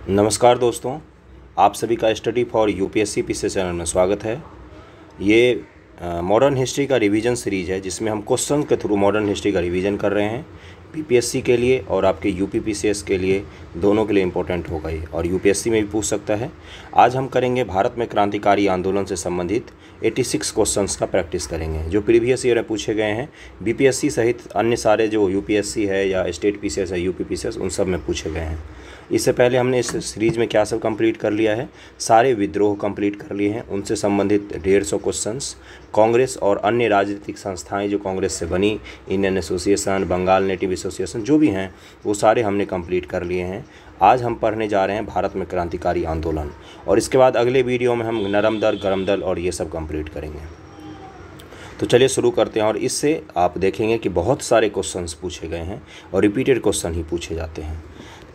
नमस्कार दोस्तों, आप सभी का study for UPSC PC channel में स्वागत है। ये मॉडर्न हिस्ट्री का रिवीजन सीरीज़ है जिसमें हम क्वेश्चन के थ्रू मॉडर्न हिस्ट्री का रिवीजन कर रहे हैं। बीपीएससी के लिए और आपके यूपीपीसीएस के लिए दोनों के लिए इम्पोर्टेंट होगा ये, और यूपीएससी में भी पूछ सकता है। आज हम करेंगे भारत में क्रांतिकारी आंदोलन से संबंधित 86 क्वेश्चंस का प्रैक्टिस करेंगे जो प्रीवियस ईयर में पूछे गए हैं। बीपीएससी सहित अन्य सारे जो यूपीएससी है या स्टेट पीसीएस है, यूपीपीसीएस, उन सब में पूछे गए हैं। इससे पहले हमने इस सीरीज़ में क्या सब कंप्लीट कर लिया है, सारे विद्रोह कंप्लीट कर लिए हैं, उनसे संबंधित 150 क्वेश्चंस, कांग्रेस और अन्य राजनीतिक संस्थाएं जो कांग्रेस से बनी, Indian association, Bengal native association, जो भी हैं वो सारे हमने कंप्लीट कर लिए हैं। आज हम पढ़ने जा रहे हैं भारत में क्रांतिकारी आंदोलन, और इसके बाद अगले वीडियो में हम नरम दल, गरम दल और ये सब कंप्लीट करेंगे। तो चलिए शुरू करते हैं। और इससे आप देखेंगे कि बहुत सारे क्वेश्चंस पूछे गए हैं और रिपीटेड क्वेश्चन ही पूछे जाते हैं।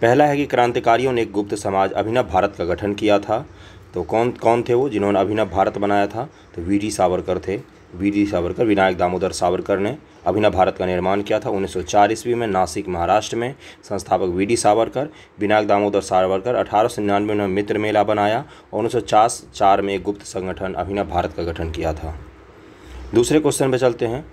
पहला है कि क्रांतिकारियों ने एक गुप्त समाज अभिनव भारत का गठन किया था। तो कौन कौन थे वो जिन्होंने अभिनव भारत बनाया था? तो वी.डी. सावरकर थे। वी.डी. सावरकर, विनायक दामोदर सावरकर ने अभिनव भारत का निर्माण किया था 1904 ईस्वी में नासिक महाराष्ट्र में। संस्थापक वी.डी. सावरकर। विनायक दामोदर सावरकर 1899 में मित्र मेला बनाया और 1904 में एक गुप्त संगठन अभिनव भारत का गठन किया था। दूसरे क्वेश्चन पे चलते हैं।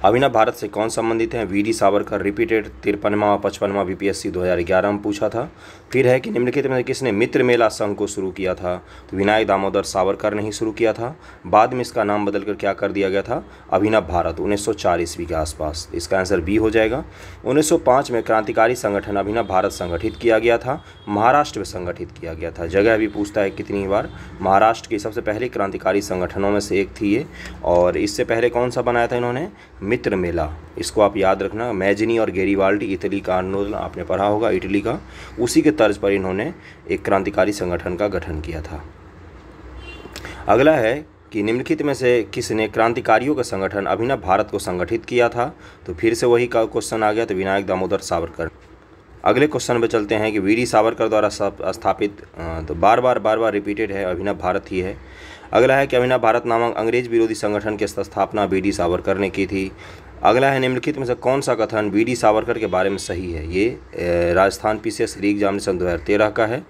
अभिनव भारत से कौन संबंधित हैं? वी.डी. सावरकर। रिपीटेड 53वां और 55वां बीपीएससी 2011 में पूछा था। फिर है कि निम्नलिखित में किसने मित्र मेला संघ को शुरू किया था? तो विनायक दामोदर सावरकर ने ही शुरू किया था। बाद में इसका नाम बदलकर क्या कर दिया गया था? अभिनव भारत, 1904 ईस्वी के आसपास। इसका आंसर बी हो जाएगा। 1905 में क्रांतिकारी संगठन अभिनव भारत संगठित किया गया था। महाराष्ट्र में संगठित किया गया था। जगह भी पूछता है कितनी बार। महाराष्ट्र की सबसे पहले क्रांतिकारी संगठनों में से एक थी ये। और इससे पहले कौन सा बनाया था इन्होंने? मित्र मेला। इसको आप याद रखना। मैजिनी और गैरिबाल्डी, इटली का आंदोलन आपने पढ़ा होगा, इटली का, उसी के तर्ज पर इन्होंने एक क्रांतिकारी संगठन का गठन किया था। अगला है कि निम्नलिखित में से किसने क्रांतिकारियों का संगठन अभिनव भारत को संगठित किया था? तो फिर से वही का क्वेश्चन आ गया, तो विनायक दामोदर सावरकर। अगले क्वेश्चन पे चलते हैं कि वी.डी. सावरकर द्वारा स्थापित, तो बार बार रिपीटेड है, अभिनव भारत ही है। अगला है कि अभिनव भारत नामक अंग्रेज विरोधी संगठन की स्थापना वी.डी. सावरकर ने की थी। अगला है निम्नलिखित में से कौन सा कथन वी.डी. सावरकर के बारे में सही है? ये राजस्थान पीसीएस री एग्जामिनेशन 2013 का है।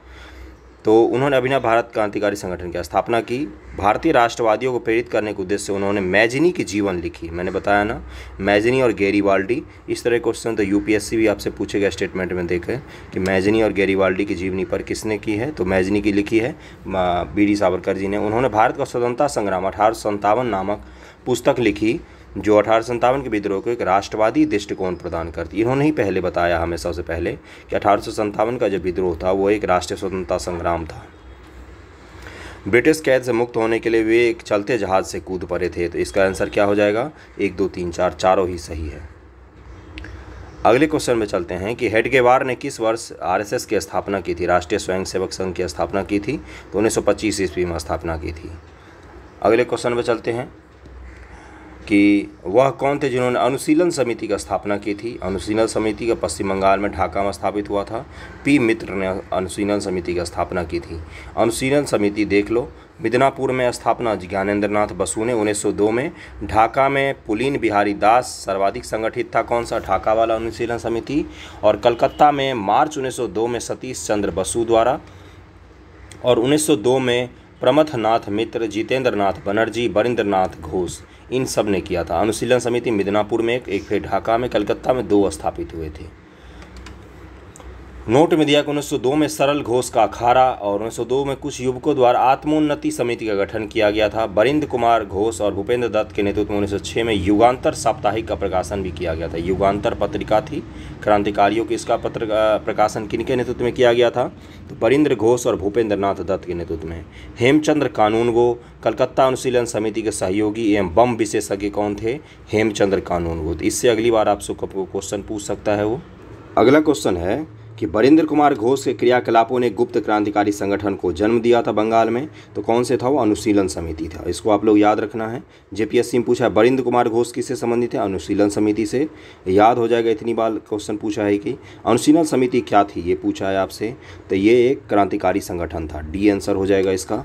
तो उन्होंने अभिनव भारत क्रांतिकारी संगठन की स्थापना की। भारतीय राष्ट्रवादियों को प्रेरित करने के उद्देश्य से उन्होंने मैजिनी की जीवन लिखी। मैंने बताया ना, मैजिनी और गैरिबाल्डी। इस तरह क्वेश्चन तो यूपीएससी भी आपसे पूछेगा स्टेटमेंट में, देखें कि मैजिनी और गैरिबाल्डी की जीवनी पर किसने की है? तो मैजिनी की लिखी है वी.डी. सावरकर जी ने। उन्होंने भारत का स्वतंत्रता संग्राम 1857 नामक पुस्तक लिखी जो 1857 के विद्रोह को एक राष्ट्रवादी दृष्टिकोण प्रदान करती। इन्होंने ही पहले बताया हमें सबसे पहले कि 1857 का जो विद्रोह था वो एक राष्ट्रीय स्वतंत्रता संग्राम था। ब्रिटिश कैद से मुक्त होने के लिए वे एक चलते जहाज से कूद पड़े थे। तो इसका आंसर क्या हो जाएगा? 1, 2, 3, 4, चारों ही सही है। अगले क्वेश्चन में चलते हैं कि हेडगेवार ने किस वर्ष आरएसएस की स्थापना की थी? राष्ट्रीय स्वयंसेवक संघ की स्थापना की थी। तो 1925 ईस्वी में स्थापना की थी। अगले क्वेश्चन में चलते हैं कि वह कौन थे जिन्होंने अनुशीलन समिति की स्थापना की थी? अनुशीलन समिति का पश्चिम बंगाल में ढाका में स्थापित हुआ था। पी. मित्र ने अनुशीलन समिति की स्थापना की थी। अनुशीलन समिति देख लो, मिदनापुर में स्थापना ज्ञानेंद्र नाथ बसु ने 1902 में। ढाका में पुलीन बिहारी दास सर्वाधिक संगठित था। कौन सा? ढाका वाला अनुशीलन समिति। और कलकत्ता में मार्च 1902 में सतीश चंद्र बसु द्वारा, और 1902 में प्रमथनाथ मित्र, जितेंद्र नाथ बनर्जी, बरिंद्रनाथ घोष, इन सब ने किया था। अनुशीलन समिति मिदनापुर में एक फिर ढाका में, कलकत्ता में 2 स्थापित हुए थे। नोट में दिया कि 1902 में सरल घोष का अखाड़ा और 1902 में कुछ युवकों द्वारा आत्मोन्नति समिति का गठन किया गया था। बरिंद्र कुमार घोष और भूपेंद्र दत्त के नेतृत्व में 1906 में युगांतर साप्ताहिक का प्रकाशन भी किया गया था। युगांतर पत्रिका थी क्रांतिकारियों की। इसका प्रकाशन किनके नेतृत्व में किया गया था? तो बरिंद्र घोष और भूपेंद्र नाथ दत्त के नेतृत्व में। हेमचंद्र कानूनगो कलकत्ता अनुशीलन समिति के सहयोगी एवं बम विशेषज्ञ कौन थे? हेमचंद्र कानूनगो। इससे अगली बार आपसे क्वेश्चन पूछ सकता है वो। अगला क्वेश्चन है कि बरिंद्र कुमार घोष के क्रियाकलापों ने गुप्त क्रांतिकारी संगठन को जन्म दिया था बंगाल में। तो कौन से था वो? अनुशीलन समिति था। इसको आप लोग याद रखना है। जेपीएससी में पूछा है बरिंद्र कुमार घोष किससे संबंधित है? अनुशीलन समिति से। याद हो जाएगा, इतनी बार क्वेश्चन पूछा है कि अनुशीलन समिति क्या थी, ये पूछा है आपसे। तो ये एक क्रांतिकारी संगठन था। डी आंसर हो जाएगा इसका।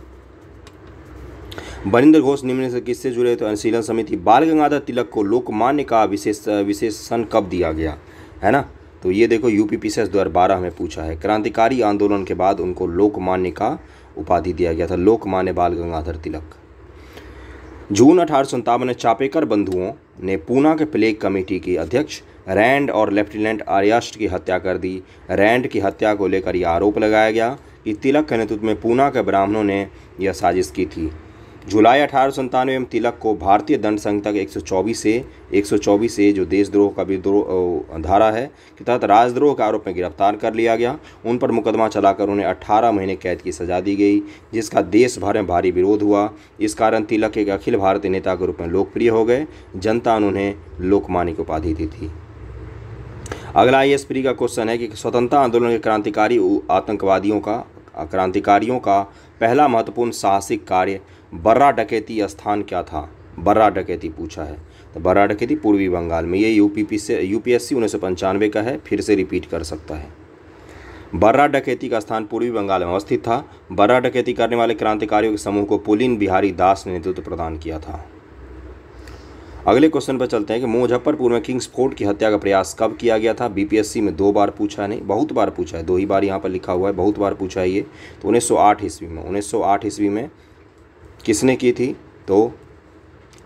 बरिंद्र घोष निम्न से किससे जुड़े? तो अनुशीलन समिति। बाल गंगाधर तिलक को लोकमान्य का विशेषण कब दिया गया? है ना, तो ये देखो यूपीपीसीएस 2012 में पूछा है। क्रांतिकारी आंदोलन के बाद उनको लोकमान्य का उपाधि दिया गया था, लोकमान्य बाल गंगाधर तिलक। जून 1857 में चापेकर बंधुओं ने पूना के प्लेग कमेटी के अध्यक्ष रैंड और लेफ्टिनेंट आर्यस्ट की हत्या कर दी। रैंड की हत्या को लेकर यह आरोप लगाया गया कि तिलक के नेतृत्व में पूना के ब्राह्मणों ने यह साजिश की थी। जुलाई 1897 में तिलक को भारतीय दंड संहिता के 124 से जो देशद्रोह का विद्रोह धारा है के तहत राजद्रोह के आरोप में गिरफ्तार कर लिया गया। उन पर मुकदमा चलाकर उन्हें 18 महीने कैद की सजा दी गई, जिसका देश भर में भारी विरोध हुआ। इस कारण तिलक एक अखिल भारतीय नेता के रूप में लोकप्रिय हो गए। जनता ने उन्हें लोकमान्य की उपाधि दी थी। अगला ISPRE का क्वेश्चन है कि स्वतंत्रता आंदोलन के क्रांतिकारियों का पहला महत्वपूर्ण साहसिक कार्य बर्रा डकैती स्थान क्या था? बर्रा डकैती पूछा है। तो बर्रा डकैती पूर्वी बंगाल में, ये UPSC 1995 का है, फिर से रिपीट कर सकता है। बर्रा डकैती का स्थान पूर्वी बंगाल में अवस्थित था। बर्रा डकैती करने वाले क्रांतिकारियों के समूह को पुलिन बिहारी दास ने नेतृत्व प्रदान किया था। अगले क्वेश्चन पर चलते हैं कि मुजफ्फरपुर में किंग्स फोर्ट की हत्या का प्रयास कब किया गया था? BPSC में 2 बार पूछा है, नहीं बहुत बार पूछा है, 2 ही बार यहाँ पर लिखा हुआ है, बहुत बार पूछा है ये। तो 1908 ईस्वी में 1908 ईस्वी में किसने की थी? तो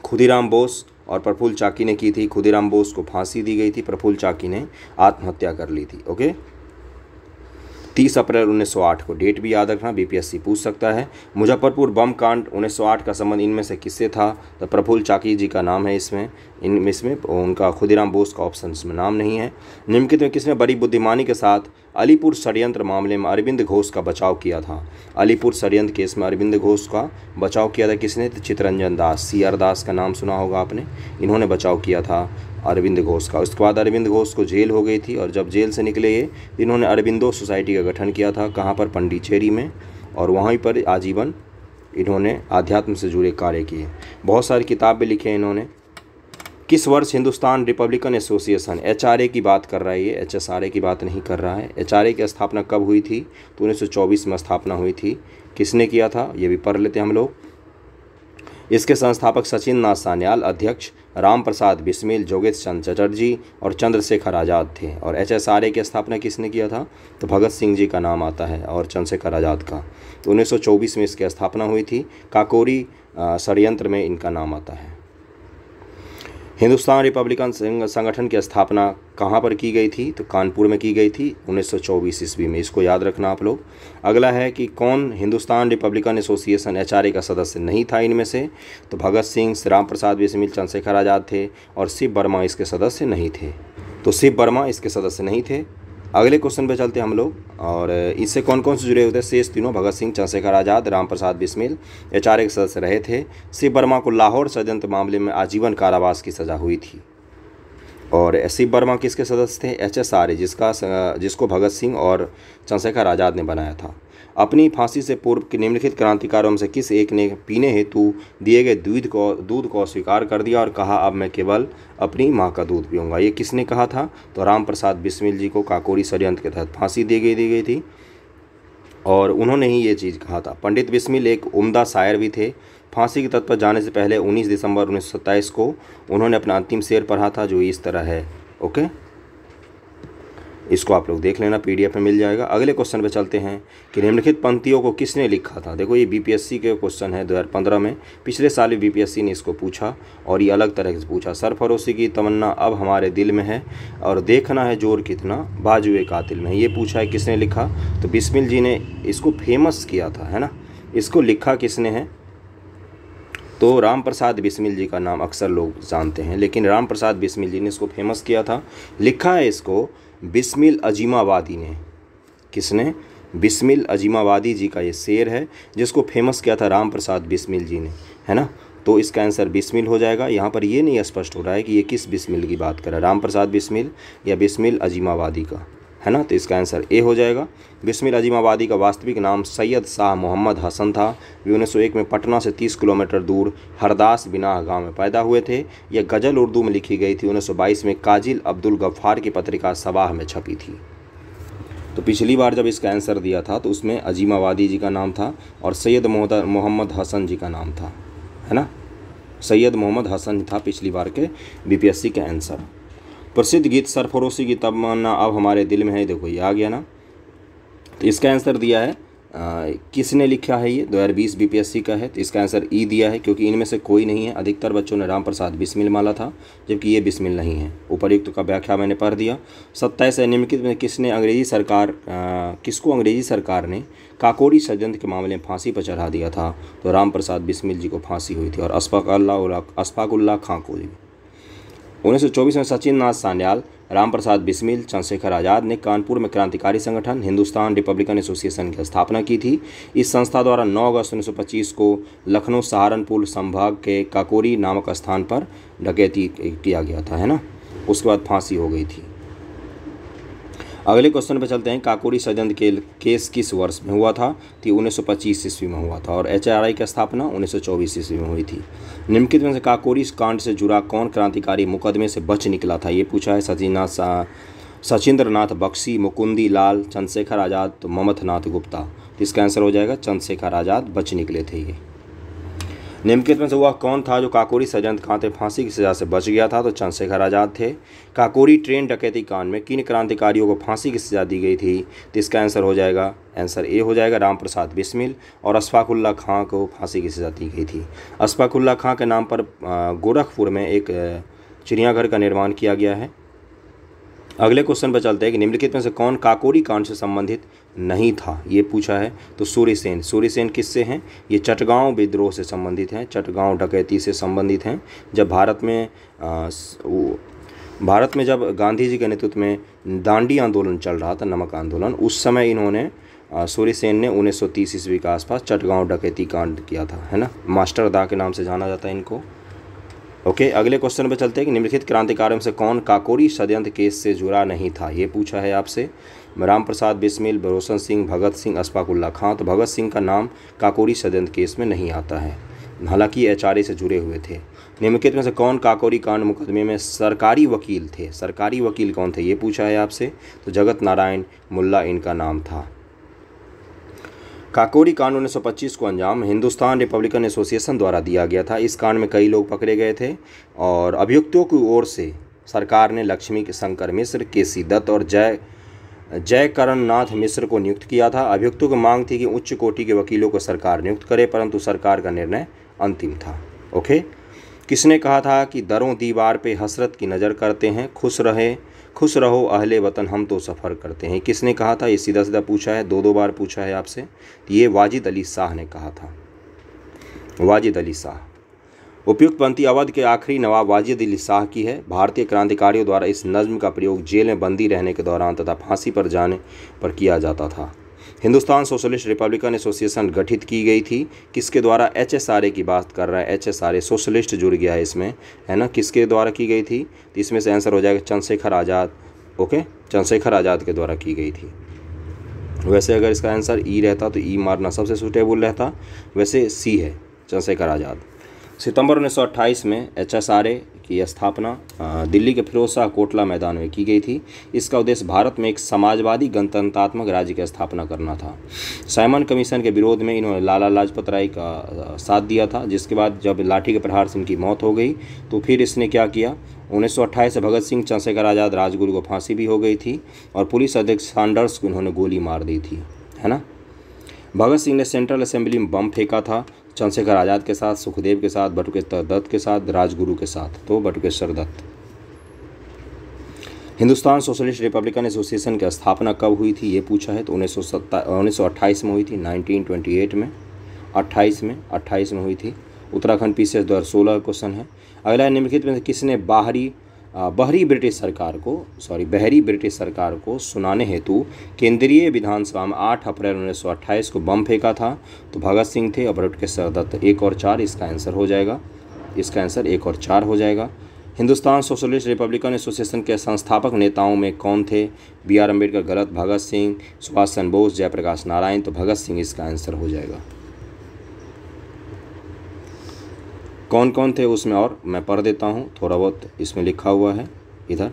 खुदीराम बोस और प्रफुल्ल चाकी ने की थी। खुदीराम बोस को फांसी दी गई थी, प्रफुल्ल चाकी ने आत्महत्या कर ली थी। ओके, 30 अप्रैल 1908 को, डेट भी याद रखना, BPSC पूछ सकता है। मुजफ्फरपुर बम कांड 1908 का संबंध इनमें से किससे था? तो प्रफुल्ल चाकी जी का नाम है इसमें उनका खुदीराम बोस का ऑप्शन में नाम नहीं है। निम्नलिखित में किसने बड़ी बुद्धिमानी के साथ अलीपुर षड्यंत्र मामले में अरविंद घोष का बचाव किया था? अलीपुर षड्यंत्र केस में अरविंद घोष का बचाव किया था किसने? तो चित्तरंजन दास, CR दास का नाम सुना होगा आपने, इन्होंने बचाव किया था अरविंद घोष का। उसके बाद अरविंद घोष को जेल हो गई थी और जब जेल से निकले ये, इन्होंने अरविंदो सोसाइटी का गठन किया था। कहाँ पर? पंडिचेरी में, और वहीं पर आजीवन इन्होंने आध्यात्म से जुड़े कार्य किए। बहुत सारी किताबें लिखे हैं इन्होंने। किस वर्ष हिंदुस्तान रिपब्लिकन एसोसिएशन, HRA की बात कर रहा है ये, HSRA की बात नहीं कर रहा है। HRA की स्थापना कब हुई थी? तो 1924 में स्थापना हुई थी। किसने किया था? ये भी पढ़ लेते हैं हम लोग। इसके संस्थापक सचिन नाथ सान्याल, अध्यक्ष राम प्रसाद बिस्मिल, जोगेश चंद्र चटर्जी और चंद्रशेखर आज़ाद थे। और HSRA की स्थापना किसने किया था? तो भगत सिंह जी का नाम आता है और चंद्रशेखर आज़ाद का। तो 1924 में इसकी स्थापना हुई थी। काकोरी षड्यंत्र में इनका नाम आता है। हिंदुस्तान रिपब्लिकन संगठन की स्थापना कहाँ पर की गई थी? तो कानपुर में की गई थी 1924 ईस्वी में, इसको याद रखना आप लोग। अगला है कि कौन हिंदुस्तान रिपब्लिकन एसोसिएशन HRA का सदस्य नहीं था इनमें से? तो भगत सिंह, राम प्रसाद बिस्मिल, चंद्रशेखर आज़ाद थे और शिव वर्मा इसके सदस्य नहीं थे। तो शिव वर्मा इसके सदस्य नहीं थे। अगले क्वेश्चन पे चलते हैं हम लोग, और इससे कौन कौन से जुड़े होते हैं? शेष तीनों, भगत सिंह, चंद्रशेखर आज़ाद, राम प्रसाद बिस्मिल HRA के सदस्य रहे थे। शिव वर्मा को लाहौर षड्यंत्र मामले में आजीवन कारावास की सज़ा हुई थी। और शिव वर्मा किसके सदस्य थे? HSRA, जिसको भगत सिंह और चंद्रशेखर आज़ाद ने बनाया था। अपनी फांसी से पूर्व के निम्नलिखित क्रांतिकारों में से किस एक ने पीने हेतु दिए गए दूध को अस्वीकार कर दिया और कहा अब मैं केवल अपनी माँ का दूध पीऊँगा? ये किसने कहा था? तो राम प्रसाद बिस्मिल जी को काकोरी षड्यंत्र के तहत फांसी दी गई थी और उन्होंने ही ये चीज़ कहा था। पंडित बिस्मिल एक उम्दा शायर भी थे। फांसी की तख्त पर जाने से पहले 19 दिसंबर 1927 को उन्होंने अपना अंतिम शेर पढ़ा था, जो इस तरह है। ओके, इसको आप लोग देख लेना, PDF में मिल जाएगा। अगले क्वेश्चन पे चलते हैं कि निम्नलिखित पंक्तियों को किसने लिखा था? देखो ये BPSC के क्वेश्चन है 2015 में, पिछले साल भी BPSC ने इसको पूछा और ये अलग तरह से पूछा। सरफरोशी की तमन्ना अब हमारे दिल में है और देखना है जोर कितना बाजुए कातिल में, ये पूछा है किसने लिखा? तो बिस्मिल जी ने इसको फेमस किया था, है ना। इसको लिखा किसने है? तो राम प्रसाद बिस्मिल जी का नाम अक्सर लोग जानते हैं, लेकिन राम प्रसाद बिस्मिल जी ने इसको फेमस किया था। लिखा है इसको बिस्मिल अजीमाबादी ने। किसने? बिस्मिल अजीमाबादी जी का ये शेर है, जिसको फेमस किया था राम प्रसाद बिस्मिल जी ने, है ना। तो इसका आंसर बिस्मिल हो जाएगा। यहाँ पर ये नहीं स्पष्ट हो रहा है कि ये किस बिस्मिल की बात कर रहा है, राम प्रसाद बिस्मिल या बिस्मिल अजीमाबादी का, है ना। तो इसका आंसर ए हो जाएगा। बिस्मिल अजीमाबादी का वास्तविक नाम सैयद शाह मोहम्मद हसन था। वे 1901 में पटना से 30 किलोमीटर दूर हरदास बिनाह गांव में पैदा हुए थे। यह गज़ल उर्दू में लिखी गई थी। 1922 में काजिल अब्दुल गफ्फार की पत्रिका सबाह में छपी थी। तो पिछली बार जब इसका आंसर दिया था तो उसमें अजीमाबादी जी का नाम था और सैयद मोहम्मद हसन जी का नाम था, है ना। सैयद मोहम्मद हसन था पिछली बार के BPSC के आंसर। प्रसिद्ध गीत सरफरोशी की तमन्ना अब हमारे दिल में है, देखो ये आ गया ना। तो इसका आंसर दिया है किसने लिखा है, ये 2020 बीपीएससी का है, तो इसका आंसर ई दिया है, क्योंकि इनमें से कोई नहीं है। अधिकतर बच्चों ने राम प्रसाद बिस्मिल माला था, जबकि ये बिस्मिल नहीं है। उपर्युक्त का व्याख्या मैंने पढ़ दिया। 27 निम्नलिखित में किसको अंग्रेजी सरकार ने काकोरी षड्यंत्र के मामले में फांसी पर चढ़ा दिया था, तो राम प्रसाद बिस्मिल जी को फांसी हुई थी, और अशफाकुल्लाह खां को। 1924 में सचिन नाथ सान्याल, राम प्रसाद बिस्मिल, चंद्रशेखर आज़ाद ने कानपुर में क्रांतिकारी संगठन हिंदुस्तान रिपब्लिकन एसोसिएशन की स्थापना की थी। इस संस्था द्वारा 9 अगस्त 1925 को लखनऊ सहारनपुर संभाग के काकोरी नामक स्थान पर डकैती किया गया था, है ना। उसके बाद फांसी हो गई थी। अगले क्वेश्चन पे चलते हैं। काकोरी षड्यंत्र के केस किस वर्ष में हुआ था, तो 1925 ईस्वी में हुआ था, और HRI की स्थापना 1924 ईस्वी में हुई थी। निम्नलिखित में से काकोरी कांड से जुड़ा कौन क्रांतिकारी मुकदमे से बच निकला था, ये पूछा है। सचिंद्रनाथ बख्शी, मुकुंदी लाल, चंद्रशेखर आज़ाद, तो ममथनाथ गुप्ता। तो इसका आंसर हो जाएगा चंद्रशेखर आज़ाद बच निकले थे ये। निम्नलिखित में से वह कौन था जो काकोरी षड्यंत्र कांड में फांसी की सजा से बच गया था, तो चंद्रशेखर आज़ाद थे। काकोरी ट्रेन डकैती कांड में किन क्रांतिकारियों को फांसी की सजा दी गई थी, तो इसका आंसर हो जाएगा, आंसर ए हो जाएगा, राम प्रसाद बिस्मिल, और अशफाकुल्लाह खां को फांसी की सजा दी गई थी। अशफाकुल्लाह खां के नाम पर गोरखपुर में एक चिड़ियाघर का निर्माण किया गया है। अगले क्वेश्चन पर चलते हैं कि निम्नलिखित में से कौन काकोरी कांड से संबंधित नहीं था, ये पूछा है। तो सूर्यसेन। सूर्यसेन किससे हैं, ये चटगांव विद्रोह से संबंधित हैं, चटगांव डकैती से संबंधित हैं। जब भारत में जब गांधी जी के नेतृत्व में दांडी आंदोलन चल रहा था, नमक आंदोलन, उस समय इन्होंने सूर्यसेन ने 1930 ईस्वी के आसपास चटगांव डकैती कांड किया था, है ना। मास्टर दा के नाम से जाना जाता है इनको। ओके, अगले क्वेश्चन पे चलते हैं कि निम्नलिखित क्रांतिकारियों में से कौन काकोरी षड्यंत्र केस से जुड़ा नहीं था, ये पूछा है आपसे। राम प्रसाद बिस्मिल, रोशन सिंह, भगत सिंह, अशफाकुल्लाह खां। तो भगत सिंह का नाम काकोरी षड्यंत्र केस में नहीं आता है, हालांकि HRA से जुड़े हुए थे। निम्नलिखित में से कौन काकोरी कांड मुकदमे में सरकारी वकील थे, सरकारी वकील कौन थे, ये पूछा है आपसे। तो जगत नारायण मुल्ला इनका नाम था। काकोरी कांड 1925 को अंजाम हिंदुस्तान रिपब्लिकन एसोसिएशन द्वारा दिया गया था। इस कांड में कई लोग पकड़े गए थे, और अभियुक्तों की ओर से सरकार ने लक्ष्मी शंकर मिश्र, KC दत्त और जयकरण नाथ मिश्र को नियुक्त किया था। अभियुक्तों की मांग थी कि उच्च कोटि के वकीलों को सरकार नियुक्त करे, परंतु सरकार का निर्णय अंतिम था। ओके, किसने कहा था कि दरों दीवार पे हसरत की नज़र करते हैं, खुश रहो अहले वतन हम तो सफ़र करते हैं, किसने कहा था, ये सीधा सीधा पूछा है, 2 बार पूछा है आपसे। ये वाजिद अली शाह ने कहा था, वाजिद अली शाह। उपयुक्त पंक्ति अवध के आखिरी नवाब वाजिद अली शाह की है। भारतीय क्रांतिकारियों द्वारा इस नज्म का प्रयोग जेल में बंदी रहने के दौरान तथा फांसी पर जाने पर किया जाता था। हिंदुस्तान सोशलिस्ट रिपब्लिकन एसोसिएशन गठित की गई थी, किसके द्वारा, HSRA की बात कर रहा है, HSRA सोशलिस्ट जुड़ गया है इसमें, है ना, किसके द्वारा की गई थी, तो इसमें से आंसर हो जाएगा चंद्रशेखर आज़ाद। ओके, चंद्रशेखर आज़ाद के द्वारा की गई थी। वैसे अगर इसका आंसर ई रहता तो ई मारना सबसे सूटेबल रहता, वैसे सी है, चंद्रशेखर आज़ाद। सितंबर 1928 में HSRA की स्थापना दिल्ली के फिरोज शाह कोटला मैदान में की गई थी। इसका उद्देश्य भारत में एक समाजवादी गणतंत्रात्मक राज्य की स्थापना करना था। साइमन कमीशन के विरोध में इन्होंने लाला लाजपत राय का साथ दिया था, जिसके बाद जब लाठी के प्रहार से इनकी मौत हो गई, तो फिर इसने क्या किया, 1928 से भगत सिंह, चंद्रशेखर आज़ाद, राजगुरु को फांसी भी हो गई थी, और पुलिस अध्यक्ष सैंडर्स को इन्होंने गोली मार दी थी, है ना। भगत सिंह ने सेंट्रल असेंबली में बम फेंका था, चंद्रशेखर आज़ाद के साथ, सुखदेव के साथ, बटुकेश्वर दत्त के साथ, राजगुरु के साथ, तो Batukeshwar Dutt. Hindustan socialist republican association की स्थापना कब हुई थी, ये पूछा है। तो 1928 में हुई थी, 1928 में, 28 में हुई थी। उत्तराखंड PCS 2016 क्वेश्चन है। अगला निम्नलिखित में किसने बहरी ब्रिटिश सरकार को सुनाने हेतु केंद्रीय विधानसभा में 8 अप्रैल 1928 को बम फेंका था, तो भगत सिंह थे और बटुकेश्वर दत्त। 1 और 4 इसका आंसर हो जाएगा, इसका आंसर 1 और 4 हो जाएगा। हिंदुस्तान सोशलिस्ट रिपब्लिकन एसोसिएशन के संस्थापक नेताओं में कौन थे, BR अम्बेडकर गलत, भगत सिंह, सुभाष चंद्र बोस, जयप्रकाश नारायण, तो भगत सिंह इसका आंसर हो जाएगा। कौन कौन थे उसमें और मैं पढ़ देता हूँ, थोड़ा बहुत इसमें लिखा हुआ है इधर।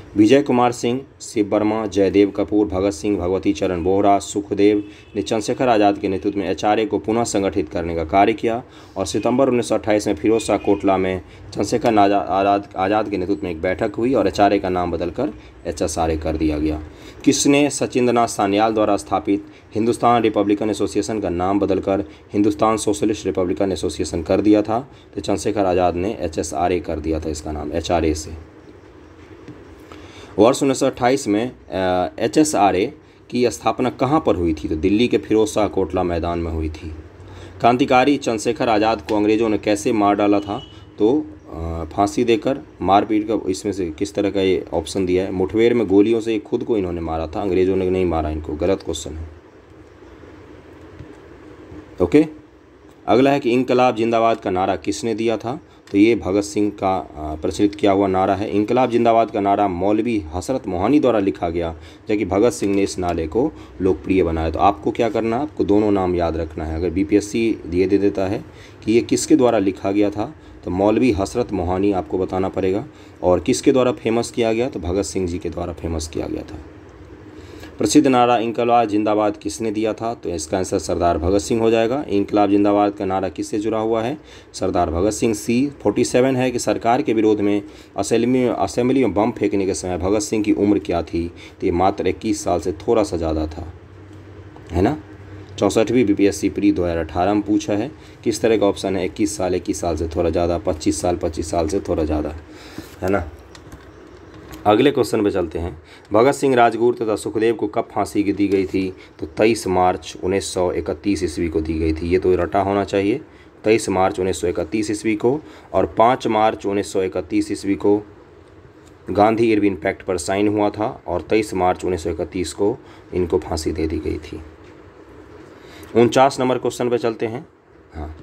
विजय कुमार सिंह, शिव वर्मा, जयदेव कपूर, भगत सिंह, भगवती चरण बोहरा, सुखदेव ने चंद्रशेखर आज़ाद के नेतृत्व में एचआरए को पुनः संगठित करने का कार्य किया और सितंबर 1928 में फिरोज शाह कोटला में चंद्रशेखर आज़ाद के नेतृत्व में एक बैठक हुई और एचआरए का नाम बदलकर एचएसआरए कर दिया गया। किसने सचिंद्रनाथ सान्याल द्वारा स्थापित हिंदुस्तान रिपब्लिकन एसोसिएशन का नाम बदलकर हिंदुस्तान सोशलिस्ट रिपब्लिकन एसोसिएशन कर दिया था? तो चंद्रशेखर आज़ाद ने एचएसआरए कर दिया था इसका नाम, एचआरए से। वर्ष 1928 में एचएसआरए की स्थापना कहाँ पर हुई थी? तो दिल्ली के फिरोज शाह कोटला मैदान में हुई थी। क्रांतिकारी चंद्रशेखर आज़ाद को अंग्रेज़ों ने कैसे मार डाला था? तो फांसी देकर, मारपीट का। इसमें से किस तरह का ये ऑप्शन दिया है? मुठभेड़ में गोलियों से खुद को इन्होंने मारा था, अंग्रेज़ों ने नहीं मारा इनको। गलत क्वेश्चन है। ओके, अगला है कि इंकलाब जिंदाबाद का नारा किसने दिया था? तो ये भगत सिंह का प्रचलित किया हुआ नारा है। इंकलाब जिंदाबाद का नारा मौलवी हसरत मोहानी द्वारा लिखा गया, जबकि भगत सिंह ने इस नारे को लोकप्रिय बनाया। तो आपको क्या करना है? आपको दोनों नाम याद रखना है। अगर बीपीएससी दे देता है कि ये किसके द्वारा लिखा गया था, तो मौलवी हसरत मोहानी आपको बताना पड़ेगा। और किसके द्वारा फेमस किया गया? तो भगत सिंह जी के द्वारा फेमस किया गया था। प्रसिद्ध नारा इंकलाब जिंदाबाद किसने दिया था? तो इसका आंसर सरदार भगत सिंह हो जाएगा। इंकलाब जिंदाबाद का नारा किससे जुड़ा हुआ है? सरदार भगत सिंह। C47 है कि सरकार के विरोध में असेंबली में बम फेंकने के समय भगत सिंह की उम्र क्या थी? तो ये मात्र 21 साल से थोड़ा सा ज़्यादा था, है ना। 64वीं बीपीएससी प्री 2018 में पूछा है। किस तरह का ऑप्शन है? 21 साल से थोड़ा ज़्यादा, 25 साल से थोड़ा ज़्यादा, है ना। अगले क्वेश्चन पे चलते हैं। भगत सिंह, राजगुरु तथा सुखदेव को कब फांसी दी गई थी? तो 23 मार्च 1931 ईस्वी को दी गई थी। ये तो रटा होना चाहिए। 23 मार्च 1931 ईस्वी को। और 5 मार्च 1931 ईस्वी को गांधी इरविन पैक्ट पर साइन हुआ था और 23 मार्च 1931 को इनको फांसी दे दी गई थी। 49 नंबर क्वेश्चन पे चलते हैं। हाँ,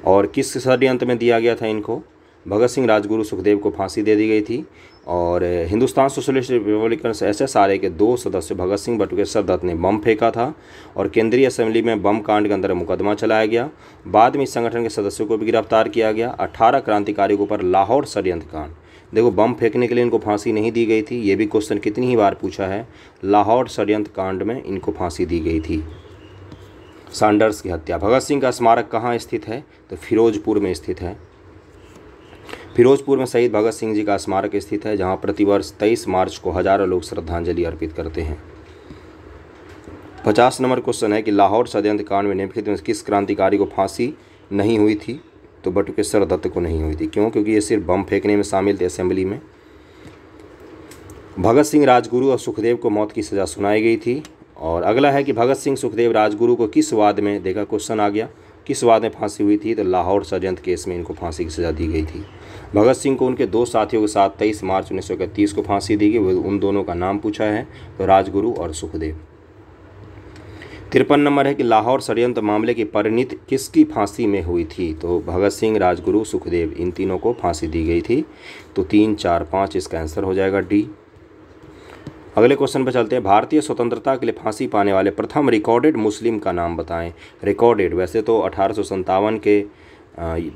और किस षड्यंत्र में दिया गया था इनको? भगत सिंह, राजगुरु, सुखदेव को फांसी दे दी गई थी। और हिंदुस्तान सोशलिस्ट रिपब्लिकन एसएसआरए के 2 सदस्य भगत सिंह, बटुकेश्वर दत्त ने बम फेंका था और केंद्रीय असेंबली में बम कांड के अंदर मुकदमा चलाया गया। बाद में इस संगठन के सदस्यों को भी गिरफ्तार किया गया। 18 क्रांतिकारियों के ऊपर लाहौर षड्यंत्र कांड। देखो, बम फेंकने के लिए इनको फांसी नहीं दी गई थी। ये भी क्वेश्चन कितनी ही बार पूछा है। लाहौर षड्यंत्र कांड में इनको फांसी दी गई थी। सैंडर्स की हत्या। भगत सिंह का स्मारक कहाँ स्थित है? तो फिरोजपुर में स्थित है। फिरोजपुर में शहीद भगत सिंह जी का स्मारक स्थित है, जहां प्रतिवर्ष 23 मार्च को हजारों लोग श्रद्धांजलि अर्पित करते हैं। 50 नंबर क्वेश्चन है कि लाहौर षड्यंत्र कांड में निम्नलिखित में किस क्रांतिकारी को फांसी नहीं हुई थी? तो बटुकेश्वर दत्त को नहीं हुई थी। क्यों? क्योंकि ये सिर्फ बम फेंकने में शामिल थे असेंबली में। भगत सिंह, राजगुरु और सुखदेव को मौत की सज़ा सुनाई गई थी। और अगला है कि भगत सिंह, सुखदेव, राजगुरु को किस वाद में, देखा क्वेश्चन आ गया, किस वाद में फांसी हुई थी? तो लाहौर षड्यंत्र केस में इनको फांसी की सज़ा दी गई थी। भगत सिंह को उनके 2 साथियों के साथ 23 मार्च 1931 को फांसी दी गई। उन दोनों का नाम पूछा है, तो राजगुरु और सुखदेव। 53 नंबर है कि लाहौर षड्यंत्र मामले की परिणति किसकी फांसी में हुई थी? तो भगत सिंह, राजगुरु, सुखदेव, इन तीनों को फांसी दी गई थी। तो 3, 4, 5 इसका आंसर हो जाएगा डी। अगले क्वेश्चन पर चलते हैं। भारतीय स्वतंत्रता के लिए फांसी पाने वाले प्रथम रिकॉर्डेड मुस्लिम का नाम बताएं। रिकॉर्डेड, वैसे तो 1857 के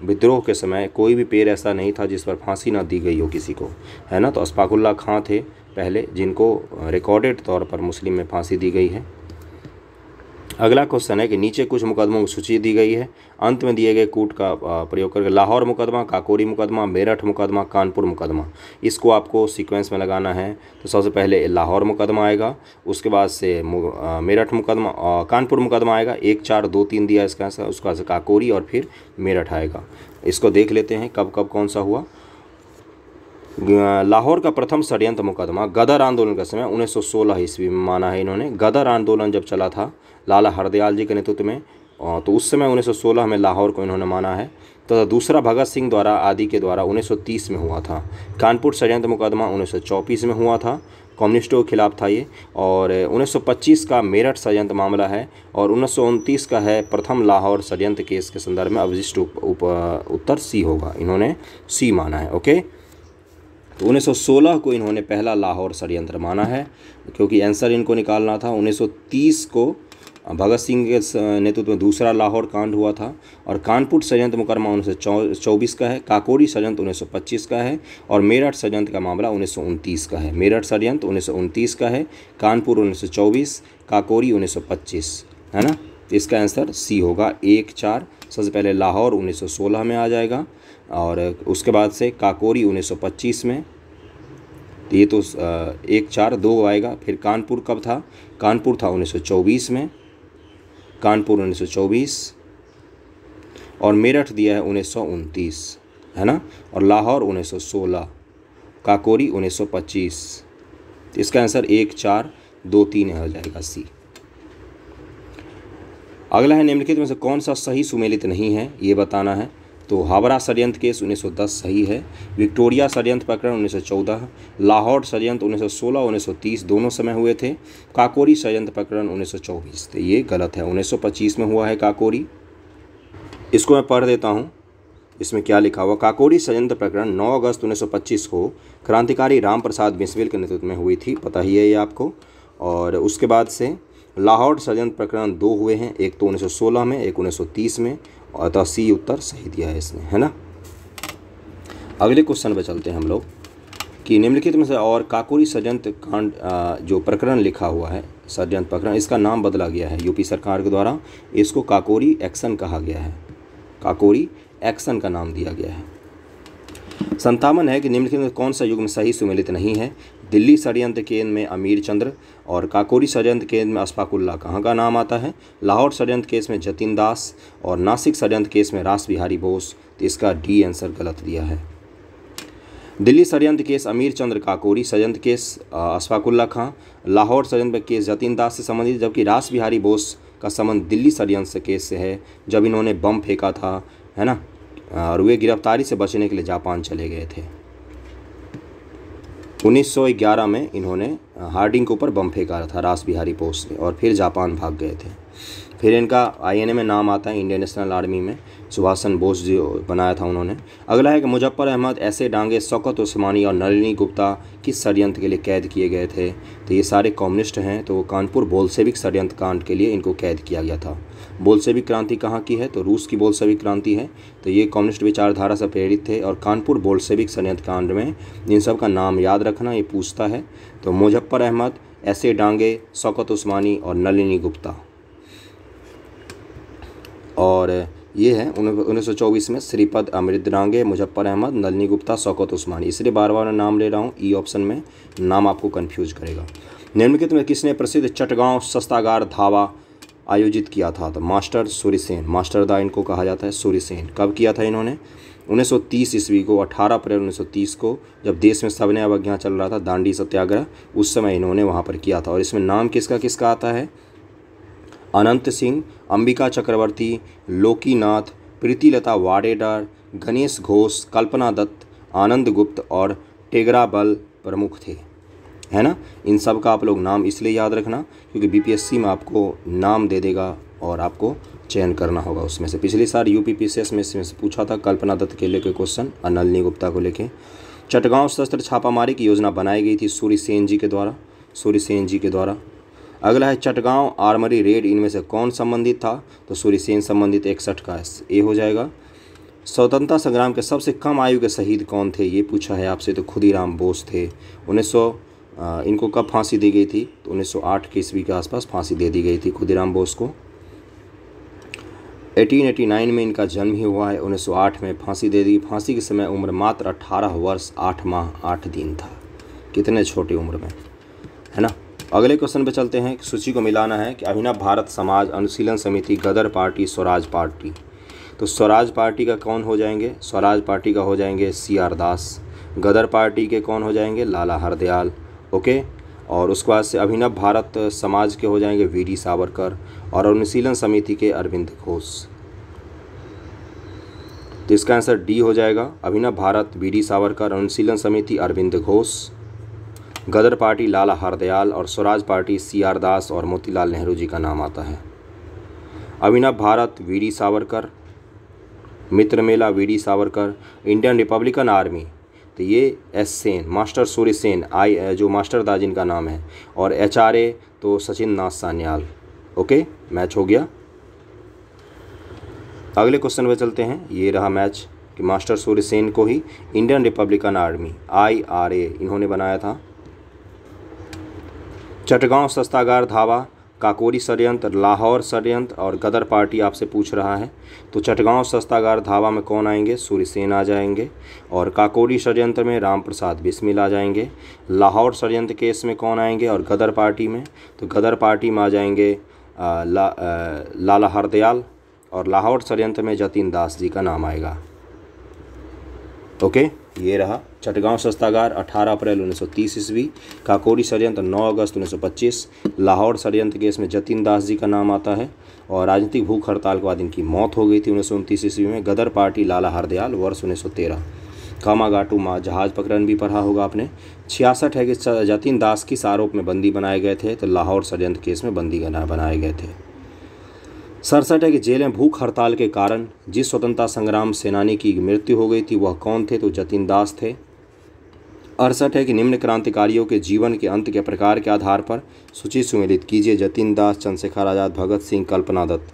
विद्रोह के समय कोई भी पेड़ ऐसा नहीं था जिस पर फांसी ना दी गई हो किसी को, है ना। तो अशफाकुल्लाह खां थे पहले, जिनको रिकॉर्डेड तौर पर मुस्लिम में फांसी दी गई है। अगला क्वेश्चन है कि नीचे कुछ मुकदमों की सूची दी गई है, अंत में दिए गए कूट का प्रयोग करके लाहौर मुकदमा, काकोरी मुकदमा, मेरठ मुकदमा, कानपुर मुकदमा, इसको आपको सीक्वेंस में लगाना है। तो सबसे पहले लाहौर मुकदमा आएगा, उसके बाद से मेरठ मुकदमा, कानपुर मुकदमा आएगा। 1, 4, 2, 3 दिया इसका आंसर, उसका से काकोरी और फिर मेरठ आएगा। इसको देख लेते हैं कब कब कौन सा हुआ। लाहौर का प्रथम षड्यंत्र मुकदमा गदर आंदोलन के समय 1916 ईस्वी में माना है इन्होंने। गदर आंदोलन जब चला था लाला हरदयाल जी के नेतृत्व में, तो उस समय 1916 में लाहौर को इन्होंने माना है। तो दूसरा भगत सिंह द्वारा आदि के द्वारा 1930 में हुआ था। कानपुर षड्यंत्र मुकदमा 1924 में हुआ था, कम्युनिस्टों के खिलाफ था ये। और 1925 का मेरठ षड्यंत्र मामला है और 1929 का है प्रथम लाहौर षड्यंत्र केस के संदर्भ में। अवशिष्ट उत्तर सी होगा, इन्होंने सी माना है। ओके, तो 1916 को इन्होंने पहला लाहौर षड्यंत्र माना है, क्योंकि आंसर इनको निकालना था। 1930 को भगत सिंह के नेतृत्व में दूसरा लाहौर कांड हुआ था। और कानपुर षड्यंत्र मुकदमा 1924 का है, काकोरी षड्यंत्र 1925 का है, और मेरठ षड्यंत्र का मामला 1929 का है। मेरठ षड्यंत्र 1929 का है, कानपुर 1924, काकोरी 1925, है ना। इसका आंसर सी होगा 1, 4। सबसे पहले लाहौर 1916 में आ जाएगा, और उसके बाद से काकोरी 1925 में, तो ये तो 1, 4, 2 आएगा। फिर कानपुर कब था? कानपुर था 1924 में, कानपुर 1924, और मेरठ दिया है 1929, है ना, और लाहौर 1916, काकोरी 1925। तो इसका आंसर 1, 4, 2, 3 हो जाएगा सी। अगला है निम्नलिखित में से कौन सा सही सुमेलित नहीं है, ये बताना है। तो हावड़ा षड्यंत्र केस 1910 सही है, विक्टोरिया षड्यंत्र प्रकरण 1914, लाहौर षड्यंत्र 1916 1930 दोनों समय हुए थे, काकोरी षड्यंत्र प्रकरण 1924, तो ये गलत है, 1925 में हुआ है काकोरी। इसको मैं पढ़ देता हूँ, इसमें क्या लिखा हुआ। काकोरी षड्यंत्र प्रकरण 9 अगस्त 1925 को क्रांतिकारी राम प्रसाद बिस्मिल के नेतृत्व में हुई थी, पता ही है ये आपको। और उसके बाद से लाहौर षड्यंत्र प्रकरण 2 हुए हैं, एक तो 1916 में, एक 1930 में, और तो सी उत्तर सही दिया है इसने, है ना। अगले क्वेश्चन पे चलते हैं हम लोग कि निम्नलिखित में से और काकोरी षड्यंत्र कांड जो प्रकरण लिखा हुआ है, षड्यंत्र प्रकरण, इसका नाम बदला गया है यूपी सरकार के द्वारा। इसको काकोरी एक्शन कहा गया है, काकोरी एक्शन का नाम दिया गया है। 57 है कि निम्नलिखित में कौन सा युग्म सही सुमेलित नहीं है। दिल्ली षड्यंत्र केंद्र में अमीर चंद्र और काकोरी षड्यंत्र केंद्र में अशफाकुल्ला कहाँ का नाम आता है। लाहौर षड्यंत्र केस में जतिन दास और नासिक षड्यंत्र केस में रास बिहारी बोस, तो इसका डी आंसर गलत दिया है। दिल्ली षड्यंत्र केस अमीर चंद्र काकोरी, षड्यंत्र केस अशफाकुल्ला खां, लाहौर षड्यंत्र केस जतिन दास से संबंधित, जबकि रास बिहारी बोस का संबंध दिल्ली षड्यंत्र केस से है, जब इन्होंने बम फेंका था, है ना, और वे गिरफ्तारी से बचने के लिए जापान चले गए थे। 1911 में इन्होंने हार्डिंग के ऊपर बम फेंका था रास बिहारी बोस ने, और फिर जापान भाग गए थे। फिर इनका आईएनए में नाम आता है, इंडियन नेशनल आर्मी में सुभाष चंद्र बोस जो बनाया था उन्होंने। अगला है कि मुजफ्फर अहमद, ऐसे डांगे, शौकत उस्मानी और नलिनी गुप्ता किस षड्यंत्र के लिए कैद किए गए थे। तो ये सारे कम्युनिस्ट हैं, तो कानपुर बोल्शेविक षड्यंत्र कांड के लिए इनको कैद किया गया था। बोल्शेविक क्रांति कहाँ की है? तो रूस की बोल्शेविक क्रांति है, तो ये कम्युनिस्ट विचारधारा से प्रेरित थे। और कानपुर बोल्शेविक षड्यंत्र कांड में इन सब का नाम याद रखना, ये पूछता है। तो मुजफ्फर अहमद, ऐसे डांगे, शौकत उस्मानी और नलिनी गुप्ता। और ये है 1924 में श्रीपद अमृत डांगे, मुजफ्फर अहमद, नलिनी गुप्ता, शौकत उस्मानी। इसलिए बार बार नाम ले रहा हूँ, ई ऑप्शन में नाम आपको कंफ्यूज करेगा। निम्नलिखित में किसने प्रसिद्ध चटगांव शस्त्रागार धावा आयोजित किया था? तो मास्टर सूर्यसेन, मास्टर दा इनको कहा जाता है, सूर्यसेन। कब किया था इन्होंने? 1930 ईस्वी को, 18 अप्रैल 1930 को, जब देश में सविनय अवज्ञा चल रहा था, दांडी सत्याग्रह, उस समय इन्होंने वहाँ पर किया था। और इसमें नाम किसका किसका आता है? अनंत सिंह, अंबिका चक्रवर्ती, लोकीनाथ, प्रीतिलता वाडेदार, गणेश घोष, कल्पना दत्त, आनंद गुप्त और टेगराबल प्रमुख थे, है ना। इन सब का आप लोग नाम इसलिए याद रखना क्योंकि बीपीएससी में आपको नाम दे देगा और आपको चयन करना होगा उसमें से। पिछली साल यूपीपीसीएस में इसमें से पूछा था कल्पना दत्त के लेके क्वेश्चन, नलिनी गुप्ता को लेके। चटगांव शस्त्र छापामारी की योजना बनाई गई थी सूर्यसेन जी के द्वारा, सूर्यसेन जी के द्वारा। अगला है चटगांव आर्मरी रेड, इनमें से कौन संबंधित था? तो सूर्यसेन संबंधित, 61 का ए हो जाएगा। स्वतंत्रता संग्राम के सबसे कम आयु के शहीद कौन थे, ये पूछा है आपसे, तो खुदीराम बोस थे। 1900 इनको कब फांसी दी गई थी? तो 1908 के ईस्वी के आसपास फांसी दे दी गई थी खुदीराम बोस को। 1889 में इनका जन्म ही हुआ है, 1908 में फांसी दे दी। फांसी के समय उम्र मात्र 18 वर्ष 8 माह 8 दिन था। कितने छोटी उम्र में, है ना। अगले क्वेश्चन पे चलते हैं। सूची को मिलाना है कि अभिनव भारत समाज, अनुशीलन समिति, गदर पार्टी, स्वराज पार्टी। तो स्वराज पार्टी का कौन हो जाएंगे? स्वराज पार्टी का हो जाएंगे CR दास। गदर पार्टी के कौन हो जाएंगे? लाला हरदयाल। ओके, और उसके बाद से अभिनव भारत समाज के हो जाएंगे VD सावरकर, और अनुशीलन समिति के अरविंद घोष। तो इसका आंसर डी हो जाएगा, अभिनव भारत VD सावरकर, अनुशीलन समिति अरविंद घोष, गदर पार्टी लाला हरदयाल, और स्वराज पार्टी CR दास और मोतीलाल नेहरू जी का नाम आता है। अभिनव भारत VD सावरकर, मित्र मेला VD Savarkar, Indian Republican army तो ये S सेन, मास्टर सूर्यसेन, जो मास्टर दा जिनका नाम है, और HRA तो सचिन नाथ सान्याल। ओके, मैच हो गया। अगले क्वेश्चन पे चलते हैं। ये रहा मैच कि मास्टर सूर्यसेन को ही इंडियन रिपब्लिकन आर्मी IRA इन्होंने बनाया था। चटगांव शस्त्रागार धावा, काकोरी षड्यंत्र, लाहौर षड्यंत्र और गदर पार्टी आपसे पूछ रहा है। तो चटगांव शस्त्रागार धावा में कौन आएंगे? सूर्यसेन आ जाएंगे। और काकोरी षड्यंत्र में राम प्रसाद बिस्मिल आ जाएंगे। लाहौर षड्यंत्र केस में कौन आएंगे? और गदर पार्टी में, तो गदर पार्टी में आ जाएंगे लाला हरदयाल। और लाहौर षड्यंत्र में जतिन दास जी का नाम आएगा। ओके, ये रहा चटगांव शस्त्रागार 18 अप्रैल 1930 ईस्वी, काकोरी षड्यंत्र 9 अगस्त 1925, लाहौर षड्यंत्र केस में जतिन दास जी का नाम आता है। और राजनीतिक भूख हड़ताल के बाद इनकी मौत हो गई थी 1929 ईस्वी में। गदर पार्टी लाला हरदयाल वर्ष 1913। कामागाटू जहाज प्रकरण भी पढ़ा होगा आपने। 66 है कि जतिन दास किस आरोप में बंदी बनाए गए थे? तो लाहौर षड्यंत्र केस में बंदी बनाए गए थे। 67 है कि जेल में भूख हड़ताल के कारण जिस स्वतंत्रता संग्राम सेनानी की मृत्यु हो गई थी वह कौन थे? तो जतिन दास थे। 68 है कि निम्न क्रांतिकारियों के जीवन के अंत के प्रकार के आधार पर सूची सुमेलित कीजिए। जतिन दास, चंद्रशेखर आज़ाद, भगत सिंह, कल्पना दत्त।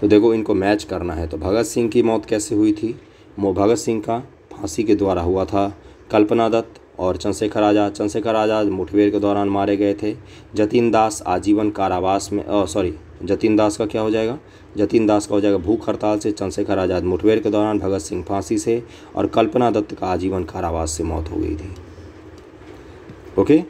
तो देखो इनको मैच करना है। तो भगत सिंह की मौत कैसे हुई थी? भगत सिंह का फांसी के द्वारा हुआ था। कल्पना दत्त और चंद्रशेखर आज़ाद मुठभेड़ के दौरान मारे गए थे। जतिन दास आजीवन कारावास में जतिन दास का क्या हो जाएगा? जतिन दास का हो जाएगा भूख हड़ताल से, चंद्रशेखर आज़ाद मुठभेड़ के दौरान, भगत सिंह फांसी से और कल्पना दत्त का आजीवन कारावास से मौत हो गई थी। ओके,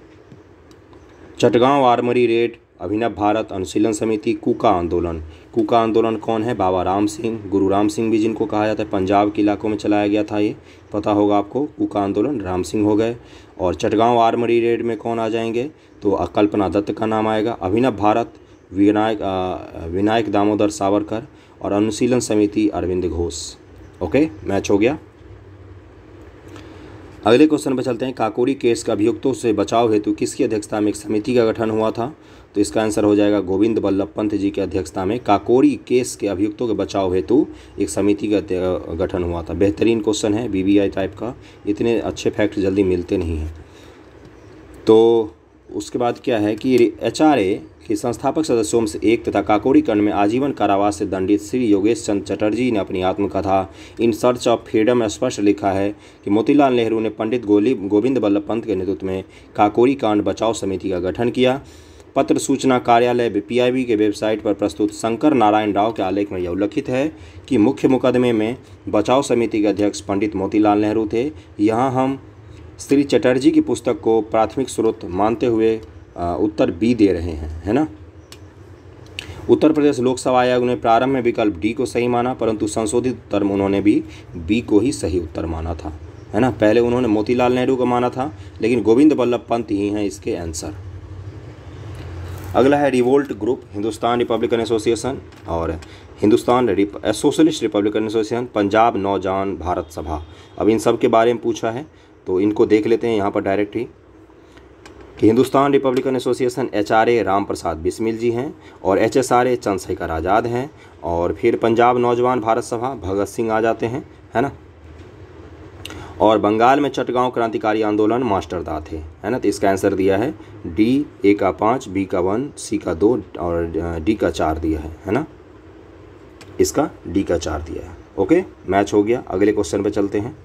चटगांव आर्मरी रेड, अभिनव भारत, अनुशीलन समिति, कूका आंदोलन। कूका आंदोलन कौन है? बाबा राम सिंह, गुरु राम सिंह भी जिनको कहा जाता है, पंजाब के इलाकों में चलाया गया था, ये पता होगा आपको। कूका आंदोलन राम सिंह हो गए। और चटगांव आर्मरी रेड में कौन आ जाएंगे? तो कल्पना दत्त का नाम आएगा। अभिनव भारत विनायक दामोदर सावरकर और अनुशीलन समिति अरविंद घोष। ओके, मैच हो गया। अगले क्वेश्चन पर चलते हैं। काकोरी केस के अभियुक्तों से बचाव हेतु किसकी अध्यक्षता में एक समिति का गठन हुआ था? तो इसका आंसर हो जाएगा गोविंद बल्लभ पंत जी की अध्यक्षता में काकोरी केस के अभियुक्तों के बचाव हेतु एक समिति का गठन हुआ था। बेहतरीन क्वेश्चन है, BBI टाइप का। इतने अच्छे फैक्ट जल्दी मिलते नहीं हैं। तो उसके बाद क्या है कि HRA के संस्थापक सदस्यों में से एक तथा काकोरी कांड में आजीवन कारावास से दंडित श्री योगेश चंद्र चटर्जी ने अपनी आत्मकथा इन सर्च ऑफ फ्रीडम में स्पष्ट लिखा है कि मोतीलाल नेहरू ने पंडित गोविंद बल्लभ पंत के नेतृत्व में काकोरी कांड बचाव समिति का गठन किया। पत्र सूचना कार्यालय PIB के वेबसाइट पर प्रस्तुत शंकर नारायण राव के आलेख में यह उल्लिखित है कि मुख्य मुकदमे में बचाव समिति के अध्यक्ष पंडित मोतीलाल नेहरू थे। यहाँ हम श्री चटर्जी की पुस्तक को प्राथमिक स्रोत मानते हुए उत्तर B दे रहे हैं, है ना। उत्तर प्रदेश लोकसभा आयोग ने प्रारंभ में विकल्प D को सही माना, परंतु संशोधित उत्तर में उन्होंने भी B को ही सही उत्तर माना था, है ना। पहले उन्होंने मोतीलाल नेहरू को माना था, लेकिन गोविंद बल्लभ पंत ही हैं इसके आंसर। अगला है revolt group, Hindustan republican association और Hindustan socialist republican association, Punjab Naujawan Bharat सभा। अब इन सब के बारे में पूछा है तो इनको देख लेते हैं यहाँ पर डायरेक्ट ही कि Hindustan republican association HRA Ram Prasad Bismil ji हैं और HSRA चंद्रशेखर आज़ाद हैं। और फिर पंजाब नौजवान भारत सभा भगत सिंह आ जाते हैं, है ना। और बंगाल में चटगांव क्रांतिकारी आंदोलन मास्टर दा थे, है ना। तो इसका आंसर दिया है D A का 5, B का 1, C का 2 और D का 4 दिया है ना। इसका D का 4 दिया है। ओके, मैच हो गया। अगले क्वेश्चन पे चलते हैं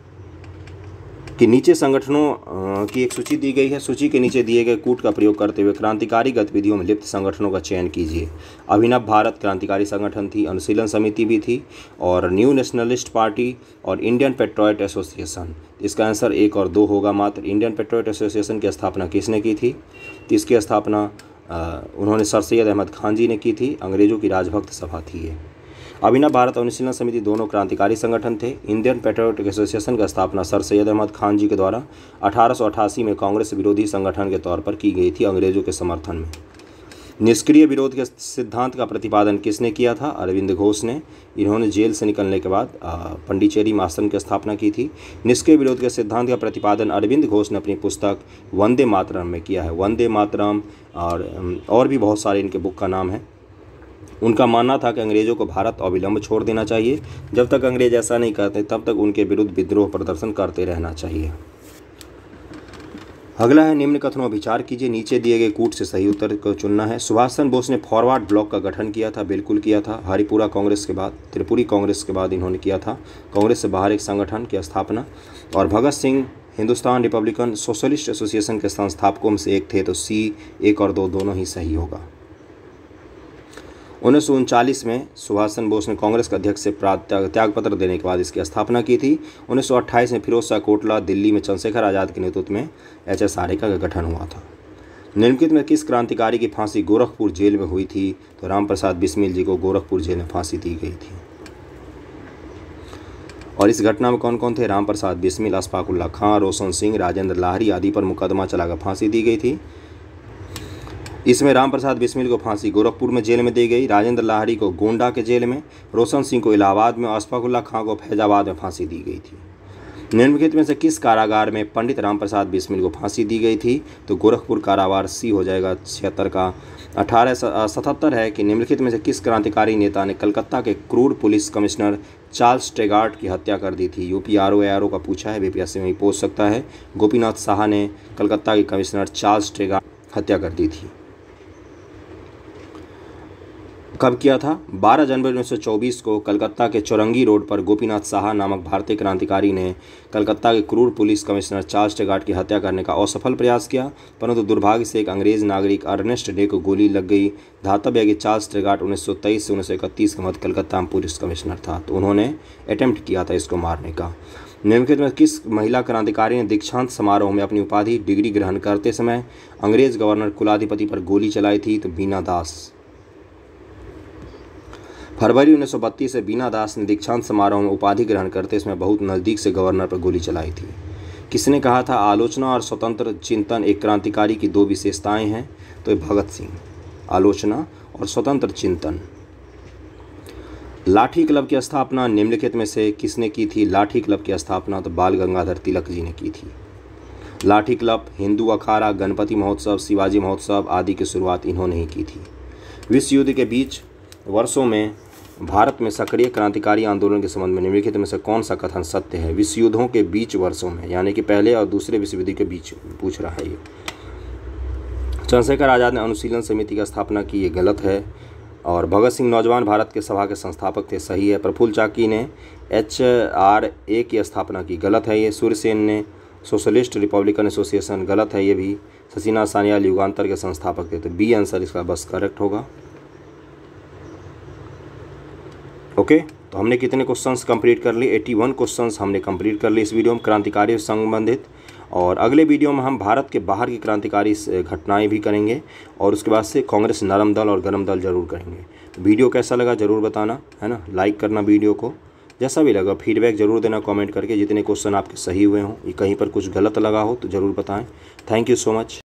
कि नीचे संगठनों की एक सूची दी गई है। सूची के नीचे दिए गए कूट का प्रयोग करते हुए क्रांतिकारी गतिविधियों में लिप्त संगठनों का चयन कीजिए। अभिनव भारत क्रांतिकारी संगठन थी, अनुशीलन समिति भी थी और न्यू नेशनलिस्ट पार्टी और इंडियन पेट्रोइट एसोसिएशन। इसका आंसर 1 और 2 होगा मात्र। इंडियन पेट्रोइट एसोसिएशन की स्थापना किसने की थी? तो इसकी स्थापना उन्होंने सर सैयद अहमद खान जी ने की थी। अंग्रेजों की राजभक्त सभा थी ये। अभिनव भारत और अनुशीलन समिति दोनों क्रांतिकारी संगठन थे। इंडियन पेट्रियोटिक एसोसिएशन की स्थापना सर सैयद अहमद खान जी के द्वारा 1888 में कांग्रेस विरोधी संगठन के तौर पर की गई थी, अंग्रेजों के समर्थन में। निष्क्रिय विरोध के सिद्धांत का प्रतिपादन किसने किया था? अरविंद घोष ने। इन्होंने जेल से निकलने के बाद पंडिचेरी में आश्रम की स्थापना की थी। निष्क्रिय विरोध के सिद्धांत का प्रतिपादन अरविंद घोष ने अपनी पुस्तक वंदे मातरम में किया है। वंदे मातरम और भी बहुत सारे इनके बुक का नाम है। उनका मानना था कि अंग्रेज़ों को भारत अविलंब छोड़ देना चाहिए। जब तक अंग्रेज ऐसा नहीं करते तब तक उनके विरुद्ध विद्रोह प्रदर्शन करते रहना चाहिए। अगला है निम्न कथनों विचार कीजिए, नीचे दिए गए कूट से सही उत्तर को चुनना है। सुभाष चंद्र बोस ने फॉरवर्ड ब्लॉक का गठन किया था, बिल्कुल किया था। हरिपुरा कांग्रेस के बाद, त्रिपुरी कांग्रेस के बाद इन्होंने किया था कांग्रेस से बाहर एक संगठन की स्थापना। और Bhagat Singh Hindustan republican socialist association के संस्थापकों में से एक थे, तो सी 1 और 2 दोनों ही सही होगा। 1939 में सुभाष चंद्र बोस ने कांग्रेस के अध्यक्ष से त्यागपत्र देने के बाद इसकी स्थापना की थी। 1928 में फिरोज शाह कोटला, दिल्ली में चंद्रशेखर आज़ाद के नेतृत्व में HSRA का गठन हुआ था। निम्नलिखित में किस क्रांतिकारी की फांसी गोरखपुर जेल में हुई थी? तो रामप्रसाद बिस्मिल जी को गोरखपुर जेल में फांसी दी गई थी। और इस घटना में कौन कौन थे? रामप्रसाद बिस्मिल, अशफाक उल्लाह खां, रोशन सिंह, राजेंद्र लाहिड़ी आदि पर मुकदमा चलाकर फांसी दी गई थी। इसमें रामप्रसाद बिस्मिल को फांसी गोरखपुर में जेल में दी गई, राजेंद्र लाहिड़ी को गोंडा के जेल में, रोशन सिंह को इलाहाबाद में, अशफाक उल्लाह खां को फैजाबाद में फांसी दी गई थी। निम्नलिखित में से किस कारागार में पंडित रामप्रसाद बिस्मिल को फांसी दी गई थी? तो गोरखपुर कारागार सी हो जाएगा 76 का। 1877 है कि निम्नलिखित में से किस क्रांतिकारी नेता ने कलकत्ता के क्रूर पुलिस कमिश्नर चार्ल्स ट्रेगार्ट की हत्या कर दी थी? UPRO का पूछा है, BPSC में ही पूछ सकता है। गोपीनाथ साहा ने कलकत्ता के कमिश्नर चार्ल्स ट्रेगार्ट हत्या कर दी थी। कब किया था? 12 जनवरी 1924 को कलकत्ता के चौरंगी रोड पर गोपीनाथ साहा नामक भारतीय क्रांतिकारी ने कलकत्ता के क्रूर पुलिस कमिश्नर चार्ल्स ट्रेगार्ट की हत्या करने का असफल प्रयास किया, परंतु दुर्भाग्य से एक अंग्रेज नागरिक अर्नेस्ट डे को गोली लग गई। धातव्य है कि चार्ल्स ट्रेगार्ट 1923 से 1931 के मध्य कलकत्ता में पुलिस कमिश्नर था, तो उन्होंने अटेम्प्ट किया था इसको मारने का। निम्नलिखित में किस महिला क्रांतिकारी ने दीक्षांत समारोह में अपनी उपाधि डिग्री ग्रहण करते समय अंग्रेज गवर्नर कुलाधिपति पर गोली चलाई थी? तो बीना दास। फरवरी 1932 से बीना दास ने दीक्षांत समारोह में उपाधि ग्रहण करते समय बहुत नज़दीक से गवर्नर पर गोली चलाई थी। किसने कहा था? आलोचना और स्वतंत्र चिंतन एक क्रांतिकारी की 2 विशेषताएं हैं, तो भगत सिंह। आलोचना और स्वतंत्र चिंतन। लाठी क्लब की स्थापना निम्नलिखित में से किसने की थी? लाठी क्लब की स्थापना तो बाल गंगाधर तिलक जी ने की थी। लाठी क्लब, हिंदू अखाड़ा, गणपति महोत्सव, शिवाजी महोत्सव आदि की शुरुआत इन्होंने ही की थी। विश्व युद्ध के बीच वर्षों में भारत में सक्रिय क्रांतिकारी आंदोलन के संबंध में निम्नलिखित में से कौन सा कथन सत्य है? विश्व युद्धों के बीच वर्षों में, यानी कि पहले और दूसरे विश्व युद्ध के बीच पूछ रहा है ये। चंद्रशेखर आज़ाद ने अनुशीलन समिति की स्थापना की, ये गलत है। और भगत सिंह नौजवान भारत के सभा के संस्थापक थे, सही है। प्रफुल्ल चाकी ने HRA की स्थापना की, गलत है ये। सूर्यसेन ने सोशलिस्ट रिपब्लिकन एसोसिएशन, गलत है ये भी। शशीनाथ सान्याल युगांतर के संस्थापक थे, तो बी आंसर इसका बस करेक्ट होगा। ओके, तो हमने कितने क्वेश्चंस कंप्लीट कर लिए? 81 क्वेश्चंस हमने कंप्लीट कर लिए इस वीडियो में क्रांतिकारी से संबंधित। और अगले वीडियो में हम भारत के बाहर की क्रांतिकारी घटनाएं भी करेंगे, और उसके बाद से कांग्रेस नरम दल और गरम दल जरूर करेंगे। वीडियो कैसा लगा ज़रूर बताना, है ना। लाइक करना वीडियो को, जैसा भी लगा फीडबैक ज़रूर देना कमेंट करके। जितने क्वेश्चन आपके सही हुए हों, कहीं पर कुछ गलत लगा हो तो ज़रूर बताएँ। Thank you so much.